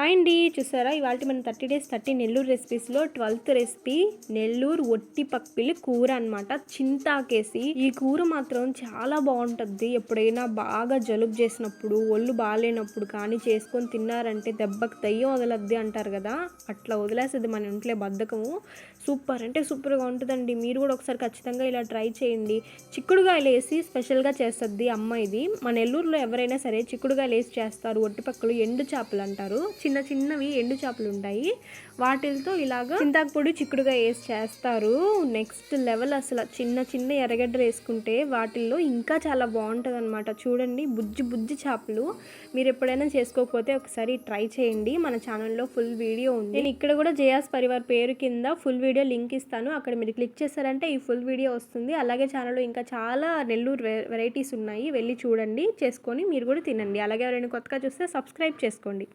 Hi అండి, చూసారా ఇవాళ మన 30 days 30 నెల్లూరు రెసిపీస్లో 12th రెసిపీ నెల్లూరు ఒట్టి పప్పిలి కూర అనమాట. చింతాకేసి ఈ కూర మాత్రం చాలా బాగుంటుంది. ఎప్పుడైనా బాగా జలుబు చేసినప్పుడు, ఒళ్ళు బాగాలేనప్పుడు కానీ చేసుకొని తిన్నారంటే దెబ్బకి దయ్యం వదలద్ది అంటారు కదా, అట్లా వదిలేసేది మన ఇంట్లో బద్ధకము. సూపర్ అంటే సూపర్గా ఉంటుందండి. మీరు కూడా ఒకసారి ఖచ్చితంగా ఇలా ట్రై చేయండి. చిక్కుడుగాయలు వేసి స్పెషల్గా చేస్తుంది అమ్మ. ఇది మన నెల్లూరులో ఎవరైనా సరే చిక్కుడుగాయలు వేసి చేస్తారు. ఒట్టి పక్కలు ఎండు చేపలు అంటారు, చిన్న చిన్నవి ఎండు చేపలు ఉంటాయి, వాటితో ఇలాగా చింతాకు పొడి చిక్కుడుగా వేసి చేస్తారు. నెక్స్ట్ లెవెల్ అసలు. చిన్న చిన్న ఎర్రగడ్డలు వేసుకుంటే వాటిల్లో ఇంకా చాలా బాగుంటుంది అనమాట. చూడండి, బుజ్జి బుజ్జి చేపలు. మీరు ఎప్పుడైనా చేసుకోకపోతే ఒకసారి ట్రై చేయండి. మన ఛానల్లో ఫుల్ వీడియో ఉంది. నేను ఇక్కడ కూడా జయాస్ పరివార్ పేరు కింద ఫుల్ వీడియో లింక్ ఇస్తాను. అక్కడ మీరు క్లిక్ చేశారంటే ఈ ఫుల్ వీడియో వస్తుంది. అలాగే ఛానల్లో ఇంకా చాలా నెల్లూరు వెరైటీస్ ఉన్నాయి, వెళ్ళి చూడండి, చేసుకొని మీరు కూడా తినండి. అలాగే ఎవరైనా కొత్తగా చూస్తే సబ్స్క్రైబ్ చేసుకోండి.